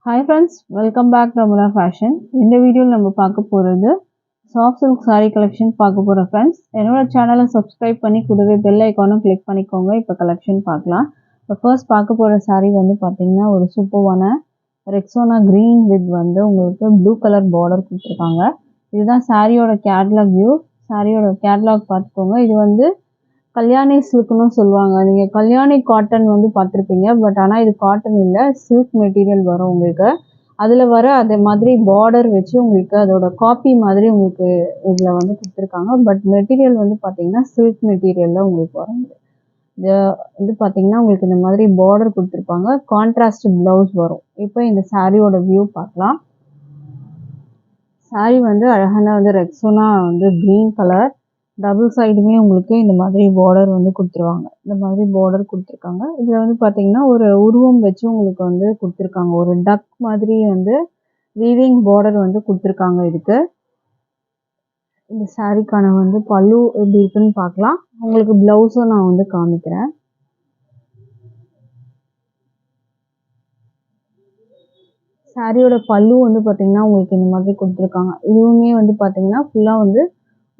Hi friends, welcome back to Amula Fashion. In the video நம்ம பார்க்க போறது soft silk saree collection பார்க்க போறோம் friends. என்னோட சேனலை subscribe பண்ணி கூடவே bell icon-உம் click பண்ணிக்கோங்க. இப்போ collection பார்க்கலாம். இப்போ first பார்க்க போற saree வந்து பாத்தீங்கன்னா ஒரு சூப்பரான Rexona green with வந்து உங்களுக்கு blue color border கொடுத்திருக்காங்க. இதுதான் சாரியோட catalog view. சாரியோட catalog பார்த்துக்கோங்க. இது வந்து கல்யாணி சில்க்னு சொல்லுவாங்க. நீங்க கல்யாணி காட்டன் வந்து பார்த்திருப்பீங்க. பட் ஆனா இது காட்டன் இல்ல, சில்க் மெட்டீரியல் வரும் உங்களுக்கு. அதுல வர அதே மாதிரி பார்டர் வச்சு உங்களுக்கு அதோட காப்பி மாதிரி உங்களுக்கு இதுல வந்து கொடுத்துருக்காங்க. பட் மெட்டீரியல் வந்து பாத்தீங்கன்னா சில்க் மெட்டீரியல்ல உங்களுக்கு வரும். இது வந்து பாத்தீங்கன்னா உங்களுக்கு இந்த மாதிரி பார்டர் கொடுத்துருப்பாங்க. கான்ட்ராஸ்ட் பிளவுஸ் வரும். இப்போ இந்த சாரியோட வியூ பார்க்கலாம். சாரி வந்து அழகான வந்து ரெக்ஸோனா வந்து கிரீன் கலர், டபுள் சைடுமே உங்களுக்கு இந்த மாதிரி பார்டர் வந்து கொடுத்துருவாங்க. இந்த மாதிரி பார்டர் கொடுத்துருக்காங்க. இதில் வந்து பார்த்தீங்கன்னா ஒரு உருவம் வச்சு உங்களுக்கு வந்து கொடுத்துருக்காங்க. ஒரு டக் மாதிரி வந்து வீவிங் பார்டர் வந்து கொடுத்துருக்காங்க இதுக்கு. இந்த சாரிக்கான வந்து பல்லு எப்படி இருக்குன்னு பார்க்கலாம். உங்களுக்கு பிளவுஸும் நான் வந்து காமிக்கிறேன். சாரியோட பல்லு வந்து பார்த்தீங்கன்னா உங்களுக்கு இந்த மாதிரி கொடுத்துருக்காங்க. இதுவுமே வந்து பார்த்தீங்கன்னா ஃபுல்லாக வந்து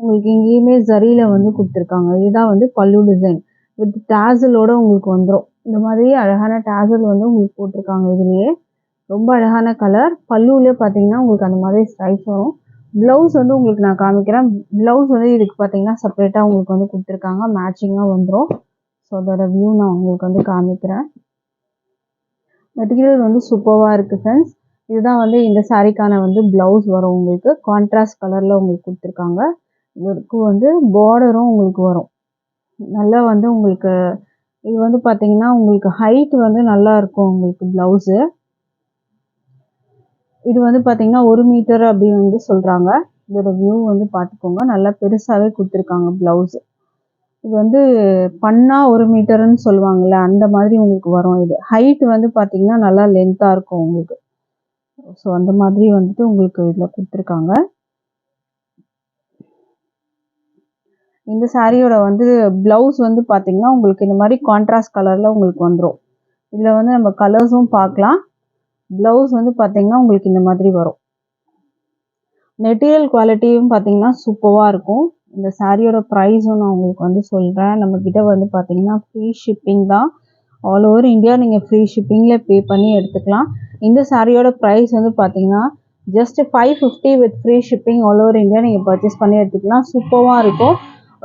உங்களுக்கு எங்கேயுமே ஜரியில வந்து கொடுத்துருக்காங்க. இதுதான் வந்து பல்லு டிசைன் வித் டேசலோட உங்களுக்கு வந்துடும். இந்த மாதிரி அழகான டேசல் வந்து உங்களுக்கு போட்டிருக்காங்க. இதுலயே ரொம்ப அழகான கலர். பல்லுவிலே பார்த்தீங்கன்னா உங்களுக்கு அந்த மாதிரி ஸ்ட்ரைப்ஸ் வரும். பிளவுஸ் வந்து உங்களுக்கு நான் காமிக்கிறேன். பிளவுஸ் வந்து இதுக்கு பார்த்தீங்கன்னா செப்பரேட்டாக உங்களுக்கு வந்து கொடுத்துருக்காங்க. மேட்சிங்காக வந்துடும். ஸோ அதோட வியூ நான் உங்களுக்கு வந்து காமிக்கிறேன். மெட்டீரியல் வந்து சூப்பராக இருக்குது ஃப்ரெண்ட்ஸ். இதுதான் வந்து இந்த சாரிக்கான வந்து பிளவுஸ் வரும். உங்களுக்கு கான்ட்ராஸ்ட் கலரில் உங்களுக்கு கொடுத்துருக்காங்க. இதுக்கு வந்து பார்டரும் உங்களுக்கு வரும். நல்லா வந்து உங்களுக்கு இது வந்து பார்த்தீங்கன்னா உங்களுக்கு ஹைட் வந்து நல்லா இருக்கும் உங்களுக்கு பிளவுஸு. இது வந்து பார்த்தீங்கன்னா 1 மீட்டர் அப்படின்னு வந்து சொல்கிறாங்க. இதோட வியூ வந்து பார்த்துக்கோங்க. நல்லா பெருசாகவே கொடுத்துருக்காங்க பிளவுஸு. இது வந்து பண்ணா 1 மீட்டர்னு சொல்லுவாங்கள்ல, அந்த மாதிரி உங்களுக்கு வரும். இது ஹைட் வந்து பார்த்தீங்கன்னா நல்லா லென்த்தாக இருக்கும் உங்களுக்கு. ஸோ அந்த மாதிரி வந்துட்டு உங்களுக்கு இதில் கொடுத்துருக்காங்க. இந்த சாரியோட வந்து பிளவுஸ் வந்து பார்த்தீங்கன்னா உங்களுக்கு இந்த மாதிரி கான்ட்ராஸ்ட் கலரில் உங்களுக்கு வந்துடும். இதில் வந்து நம்ம கலர்ஸும் பார்க்கலாம். பிளவுஸ் வந்து பார்த்தீங்கன்னா உங்களுக்கு இந்த மாதிரி வரும். மெட்டீரியல் குவாலிட்டியும் பார்த்தீங்கன்னா சூப்பராக இருக்கும். இந்த சாரியோட ப்ரைஸும் நான் உங்களுக்கு வந்து சொல்கிறேன். நம்மக்கிட்ட வந்து பார்த்தீங்கன்னா ஃப்ரீ ஷிப்பிங் தான். ஆல் ஓவர் இந்தியா நீங்கள் ஃப்ரீ ஷிப்பிங்கில் பே பண்ணி எடுத்துக்கலாம். இந்த சாரியோட ப்ரைஸ் வந்து பார்த்தீங்கன்னா just 550 with free shipping all over India நீங்கள் பர்ச்சேஸ் பண்ணி எடுத்துக்கலாம். சூப்பராக இருக்கும்.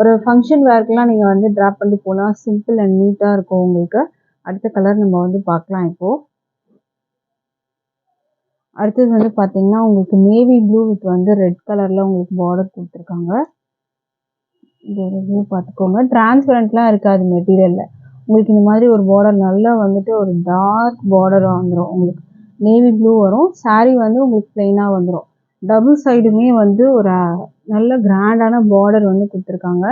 ஒரு ஃபங்க்ஷன் வேர்க்கெலாம் நீங்கள் வந்து ட்ராப் பண்ணிட்டு போகலாம். சிம்பிள் அண்ட் நீட்டாக இருக்கும் உங்களுக்கு. அடுத்த கலர் நம்ம வந்து பார்க்கலாம் இப்போது. அடுத்தது வந்து பார்த்தீங்கன்னா உங்களுக்கு நேவி ப்ளூ வித் வந்து ரெட் கலரில் உங்களுக்கு பார்டர் கொடுத்துருக்காங்க. இதோட வியூ பார்த்துக்கோங்க. டிரான்ஸ்பரண்ட்லாம் இருக்காது மெட்டீரியலில். உங்களுக்கு இந்த மாதிரி ஒரு பார்டர் நல்லா வந்துட்டு ஒரு டார்க் பார்டர் வந்துடும். உங்களுக்கு நேவி ப்ளூ வரும். சாரீ வந்து உங்களுக்கு பிளெயினாக வந்துடும். டபுள் சைடுமே வந்து ஒரு நல்ல கிராண்டான பார்டர் வந்து கொடுத்துருக்காங்க.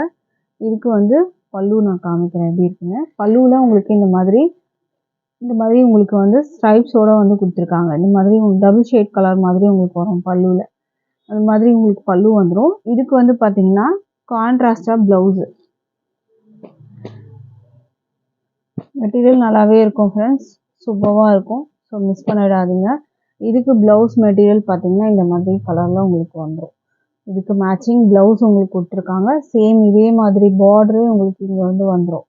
இதுக்கு வந்து பல்லு நான் காமிக்கிறேன் எப்படி இருக்குன்னு. பல்லுவில் உங்களுக்கு இந்த மாதிரி உங்களுக்கு வந்து ஸ்ட்ரைப்ஸோட வந்து கொடுத்துருக்காங்க. இந்த மாதிரி டபுள் ஷேட் கலர் மாதிரி உங்களுக்கு வரும் பல்லுவில். அந்த மாதிரி உங்களுக்கு பல்லு வந்துடும். இதுக்கு வந்து பார்த்தீங்கன்னா கான்ட்ராஸ்டாக ப்ளவுஸு. மெட்டீரியல் நல்லாவே இருக்கும் ஃப்ரெண்ட்ஸ். சூப்பராக இருக்கும். ஸோ மிஸ் பண்ணிடாதீங்க. இதுக்கு ப்ளவுஸ் மெட்டீரியல் பார்த்தீங்கன்னா இந்த மாதிரி கலரில் உங்களுக்கு வந்துடும். இதுக்கு மேட்சிங் ப்ளவுஸ் உங்களுக்கு கொடுத்துருக்காங்க. சேம் இதே மாதிரி பார்டரே உங்களுக்கு இங்கே வந்து வந்துடும்.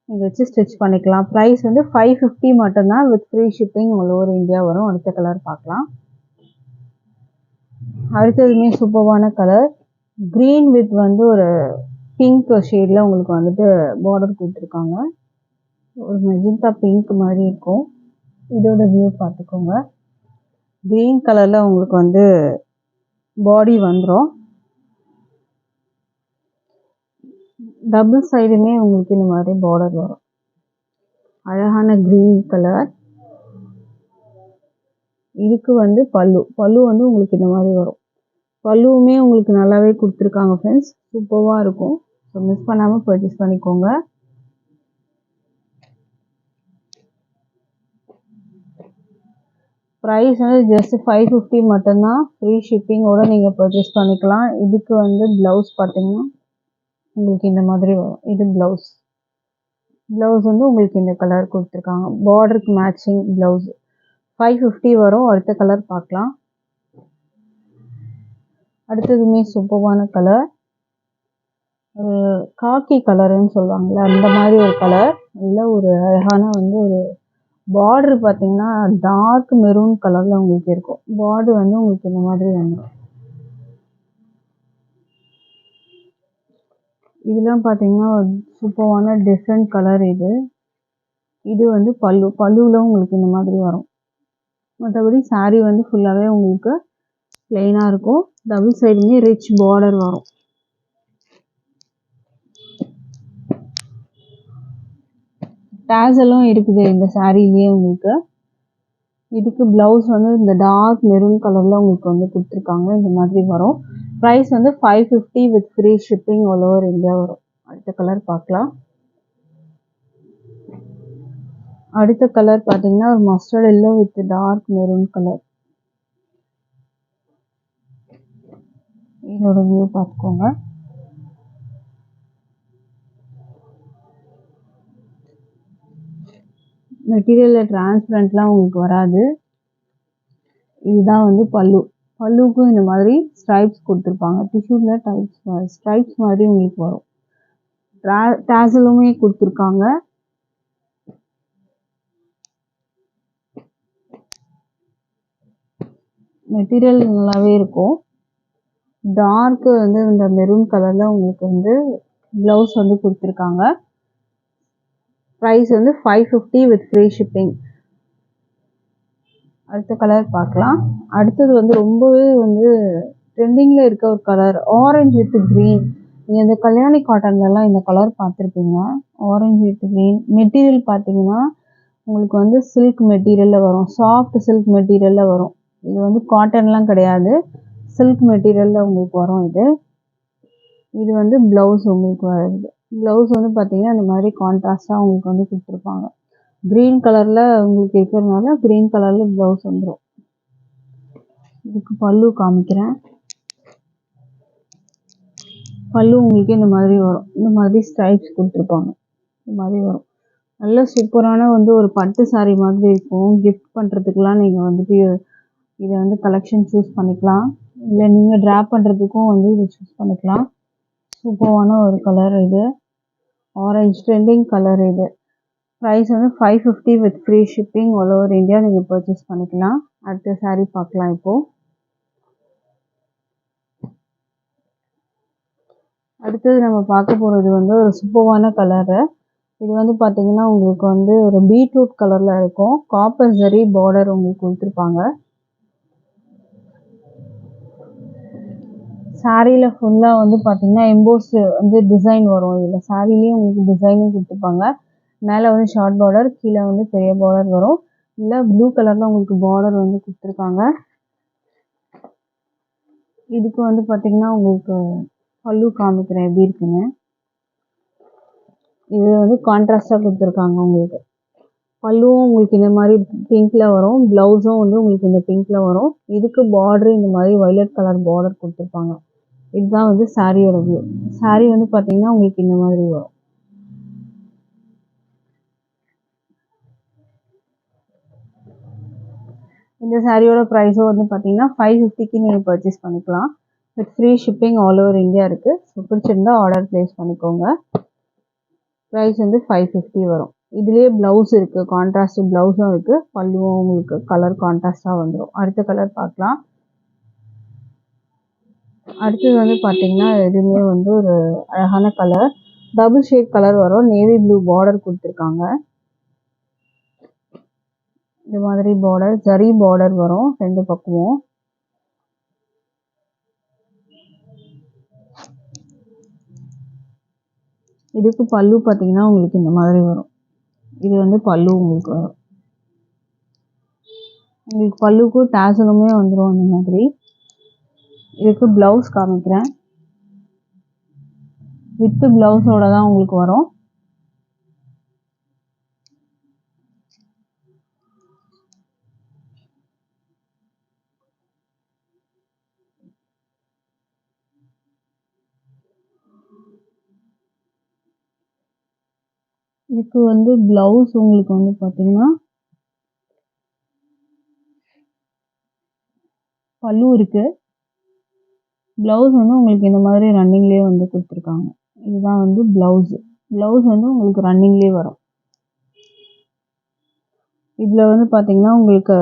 நீங்கள் வச்சு ஸ்டிச் பண்ணிக்கலாம். ப்ரைஸ் வந்து 550 மட்டும்தான் with free shipping all over India வரும். அடுத்த கலர் பார்க்கலாம். அடுத்ததுமே சூப்பரான கலர் க்ரீன் வித் வந்து ஒரு பிங்க் ஷேடில் உங்களுக்கு வந்துட்டு பார்டர் கொடுத்துருக்காங்க. ஒரு மெஜந்தா பிங்க் மாதிரி இருக்கும். இதோட வியூ பார்த்துக்கோங்க. க்ரீன் கலரில் உங்களுக்கு வந்து பாடி வந்துடும். டபுள் சைடுமே உங்களுக்கு இந்த மாதிரி பார்டர் வரும். அழகான க்ரீன் கலர். இதுக்கு வந்து பல்லு வந்து உங்களுக்கு இந்த மாதிரி வரும். பல்லுவுமே உங்களுக்கு நல்லாவே கொடுத்துருக்காங்க ஃப்ரெண்ட்ஸ். சூப்பராக இருக்கும். ஸோ மிஸ் பண்ணாமல் பர்ச்சேஸ் பண்ணிக்கோங்க. ப்ரைஸ் வந்து ஜஸ்ட் 550 மட்டும்தான். ஃப்ரீ ஷிப்பிங்கோடு நீங்கள் பர்ச்சேஸ் பண்ணிக்கலாம். இதுக்கு வந்து ப்ளவுஸ் பார்த்தீங்கன்னா உங்களுக்கு இந்த மாதிரி வரும். இது ப்ளவுஸ் வந்து உங்களுக்கு இந்த கலர் கொடுத்துருக்காங்க. பார்டருக்கு மேட்சிங் ப்ளவுஸ். 550 வரும். அடுத்த கலர் பார்க்கலாம். அடுத்ததுமே சூப்பரான கலர், ஒரு காக்கி கலருன்னு சொல்லுவாங்கல்ல அந்த மாதிரி ஒரு கலர். நல்ல ஒரு அழகான வந்து ஒரு பார்டர் பார்த்தீங்கன்னா டார்க் மெரூன் கலரில் உங்களுக்கு இருக்கும். பார்டர் வந்து உங்களுக்கு இந்த மாதிரி வந்துடும். இதெல்லாம் பார்த்தீங்கன்னா சூப்பரான டிஃப்ரெண்ட் கலர். இது வந்து பல்லுவில் உங்களுக்கு இந்த மாதிரி வரும். மற்றபடி சாரீ வந்து ஃபுல்லாகவே உங்களுக்கு பிளெயினாக இருக்கும். டபுள் சைடுமே ரிச் பார்டர் வரும். டேசலும் இருக்குது இந்த சாரீலேயே உங்களுக்கு. இதுக்கு ப்ளவுஸ் வந்து இந்த டார்க் மெரூன் கலரில் உங்களுக்கு வந்து கொடுத்துருக்காங்க. இந்த மாதிரி வரும். ப்ரைஸ் வந்து 550 with free shipping all over India வரும். அடுத்த கலர் பார்க்கலாம். அடுத்த கலர் பார்த்தீங்கன்னா ஒரு mustard yellow with dark maroon colour. இதோட வியூ பார்த்துக்கோங்க. மெட்டீரியலில் டிரான்ஸ்பரண்ட்லாம் உங்களுக்கு வராது. இதுதான் வந்து பல்லுக்கும் இந்த மாதிரி ஸ்ட்ரைப்ஸ் கொடுத்துருப்பாங்க. டிஷ்யூவில் ஸ்ட்ரைப்ஸ் மாதிரி உங்களுக்கு வரும். டேசலுமே கொடுத்துருக்காங்க. மெட்டீரியல் நல்லாவே இருக்கும். டார்க்கு வந்து இந்த மெரூன் கலரில் உங்களுக்கு வந்து ப்ளவுஸ் வந்து கொடுத்துருக்காங்க. ப்ரைஸ் வந்து 550 வித் ஃப்ரீ ஷிப்பிங். அடுத்த கலர் பார்க்கலாம். அடுத்தது வந்து ரொம்பவே வந்து ட்ரெண்டிங்கில் இருக்க ஒரு கலர், ஆரஞ்சு வித் க்ரீன். நீங்கள் இந்த கல்யாணி காட்டன்லலாம் இந்த கலர் பார்த்துருப்பீங்க. Orange with green. மெட்டீரியல் பார்த்தீங்கன்னா உங்களுக்கு வந்து சில்க் மெட்டீரியலில் வரும். சாஃப்ட் சில்க் மெட்டீரியலில் வரும். இது வந்து காட்டன்லாம் கிடையாது, சில்க் மெட்டீரியலில் உங்களுக்கு வரும். இது வந்து ப்ளவுஸ் உங்களுக்கு வருது. ப்ளவுஸ் வந்து பார்த்தீங்கன்னா இந்த மாதிரி கான்ட்ராஸ்டாக உங்களுக்கு வந்து கொடுத்துருப்பாங்க. க்ரீன் கலரில் உங்களுக்கு இருக்கிறதுனால க்ரீன் கலரில் ப்ளவுஸ் வந்துடும். இதுக்கு பல்லு காமிக்கிறேன். பல்லு உங்களுக்கு இந்த மாதிரி வரும். இந்த மாதிரி ஸ்ட்ரைப்ஸ் கொடுத்துருப்பாங்க. இந்த மாதிரி வரும். நல்ல சூப்பரான வந்து ஒரு பட்டு சாரீ மாதிரி இருக்கும். கிஃப்ட் பண்ணுறதுக்கெலாம் நீங்கள் வந்துட்டு இதை வந்து கலெக்ஷன் சூஸ் பண்ணிக்கலாம். இல்லை நீங்கள் ட்ராப் பண்ணுறதுக்கும் வந்து இதை சூஸ் பண்ணிக்கலாம். சூப்பரான ஒரு கலர் இது. ஆரஞ்சு ட்ரெண்டிங் கலர் இது. ப்ரைஸ் வந்து 550 with free shipping all over India நீங்கள் பர்ச்சேஸ் பண்ணிக்கலாம். அடுத்த சாரீ பார்க்கலாம். இப்போது அடுத்தது நம்ம பார்க்க போகிறது வந்து ஒரு சூப்பரான கலரு. இது வந்து பார்த்தீங்கன்னா உங்களுக்கு வந்து ஒரு பீட்ரூட் கலரில் இருக்கும். காப்பர் ஜரி பார்டர் உங்களுக்கு கொடுத்துருப்பாங்க. சாரியில் ஃபுல்லாக வந்து பார்த்தீங்கன்னா எம்போஸ் வந்து டிசைன் வரும். இதில் சாரிலேயே உங்களுக்கு டிசைனும் கொடுத்துருப்பாங்க. மேலே வந்து ஷார்ட் பார்டர், கீழே வந்து பெரிய பார்டர் வரும். இல்லை ப்ளூ கலரில் உங்களுக்கு பார்டர் வந்து கொடுத்துருக்காங்க. இதுக்கு வந்து பார்த்தீங்கன்னா உங்களுக்கு பல்லு காமிக்கிறேன் எப்படி இருக்குன்னு. இது வந்து கான்ட்ராஸ்டாக கொடுத்துருக்காங்க. உங்களுக்கு பல்லுவும் உங்களுக்கு இந்த மாதிரி பிங்க்கில் வரும். ப்ளவுஸும் வந்து உங்களுக்கு இந்த பிங்க்கில் வரும். இதுக்கு பார்டரு இந்த மாதிரி வயலட் கலர் பார்டர் கொடுத்துருப்பாங்க. இதுதான் வந்து சாரியோட வியூ. சாரி வந்து பார்த்தீங்கன்னா உங்களுக்கு இந்த மாதிரி வரும். இந்த சாரியோட ப்ரைஸும் வந்து பார்த்தீங்கன்னா 550க்கு நீங்கள் பர்ச்சேஸ் பண்ணிக்கலாம். With free shipping all over India இருக்குது. ஸோ பிடிச்சிருந்தா ஆர்டர் ப்ளேஸ் பண்ணிக்கோங்க. ப்ரைஸ் வந்து 550 வரும். இதுலேயே ப்ளவுஸ் இருக்குது, கான்ட்ராஸ்ட் ப்ளவுஸும் இருக்குது. பல்லுவும் உங்களுக்கு கலர் கான்ட்ராஸ்டாக வந்துடும். அடுத்த கலர் பார்க்கலாம். அடுத்தது வந்து பார்த்தீங்கன்னா எதுவுமே வந்து ஒரு அழகான கலர், டபுள் ஷேட் கலர் வரும். நேவி ப்ளூ பார்டர் கொடுத்துருக்காங்க. இந்த மாதிரி பார்டர், ஜரி பார்டர் வரும் ரெண்டு பக்கமும். இதுக்கு பல்லு பார்த்தீங்கன்னா உங்களுக்கு இந்த மாதிரி வரும். இது வந்து பல்லு உங்களுக்கு வரும். உங்களுக்கு பல்லுக்கும் டேசலுமே வந்துடும் அந்த மாதிரி. இதுக்கு ப்ளவுஸ் காமிக்கிறேன். வித் ப்ளவுஸோட தான் உங்களுக்கு வரும். இதுக்கு வந்து ப்ளவுஸ் உங்களுக்கு வந்து பார்த்தீங்கன்னா பல்லு இருக்குது. ப்ளவுஸ் வந்து உங்களுக்கு இந்த மாதிரி ரன்னிங்லேயே வந்து கொடுத்துருக்காங்க. இதுதான் வந்து ப்ளவுஸு. ப்ளவுஸ் வந்து உங்களுக்கு ரன்னிங்லேயே வரும். இதில் வந்து பார்த்தீங்கன்னா உங்களுக்கு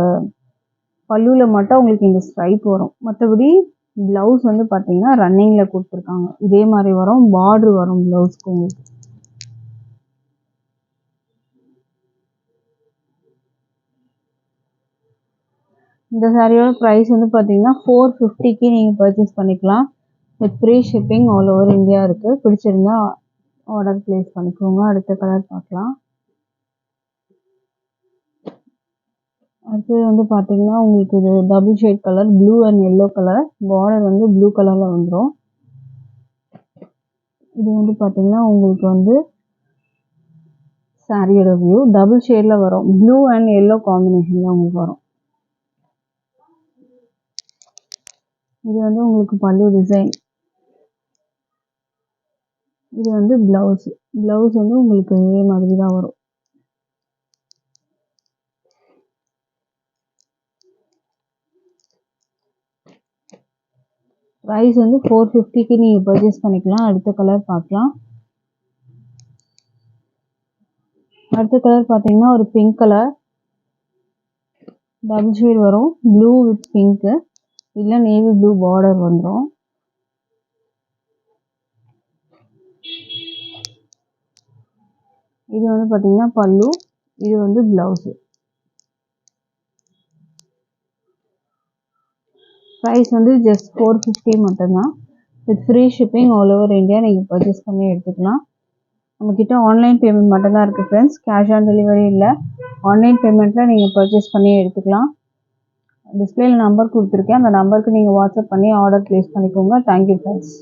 பல்லுவில் மட்டும் உங்களுக்கு இந்த ஸ்ட்ரைப் வரும். மற்றபடி ப்ளவுஸ் வந்து பார்த்தீங்கன்னா ரன்னிங்கில் கொடுத்துருக்காங்க. இதே மாதிரி வரும். பார்ட்ரு வரும் ப்ளவுஸ்க்கு உங்களுக்கு. இந்த சாரியோட ப்ரைஸ் வந்து பார்த்தீங்கன்னா 450க்கு நீங்கள் பர்ச்சேஸ் பண்ணிக்கலாம். With free shipping all over India இருக்குது. பிடிச்சிருந்தா ஆர்டர் ப்ளேஸ் பண்ணிக்கோங்க. அடுத்த கலர் பார்க்கலாம். அடுத்தது வந்து பார்த்தீங்கன்னா உங்களுக்கு இது double shade colour, blue and yellow colour. Border வந்து ப்ளூ கலரில் வந்துடும். இது வந்து பார்த்தீங்கன்னா உங்களுக்கு வந்து சாரியோட வியூ டபுள் ஷேடில் வரும். ப்ளூ அண்ட் எல்லோ காம்பினேஷனில் உங்களுக்கு வரும். இது வந்து உங்களுக்கு பல்லு டிசைன். இது வந்து ப்ளவுஸ். ப்ளவுஸ் வந்து உங்களுக்கு இதே மாதிரி தான் வரும். ப்ரைஸ் வந்து 450க்கு நீங்கள் பர்ச்சேஸ் பண்ணிக்கலாம். அடுத்த கலர் பார்க்கலாம். அடுத்த கலர் பார்த்தீங்கன்னா ஒரு பிங்க் கலர். டபுள் ஷேட் வரும். ப்ளூ வித் பிங்க்கு, இல்லை நேவி ப்ளூ பார்டர் வந்துடும். இது வந்து பார்த்தீங்கன்னா பல்லு. இது வந்து ப்ளவுஸு. ப்ரைஸ் வந்து ஜஸ்ட் 450 மட்டும்தான். With free shipping all over India நீங்கள் பர்ச்சேஸ் பண்ணி எடுத்துக்கலாம். நம்மக்கிட்ட ஆன்லைன் பேமெண்ட் மட்டும்தான் இருக்குது ஃப்ரெண்ட்ஸ். கேஷ் ஆன் டெலிவரி இல்லை. ஆன்லைன் பேமெண்ட்டில் நீங்கள் பர்ச்சேஸ் பண்ணி எடுத்துக்கலாம். டிஸ்பிளேல நம்பர் கொடுத்துருக்கேன். அந்த நம்பருக்கு நீங்கள் வாட்ஸ்அப் பண்ணி ஆர்டர் ப்ளேஸ் பண்ணிக்கோங்க. Thank you friends.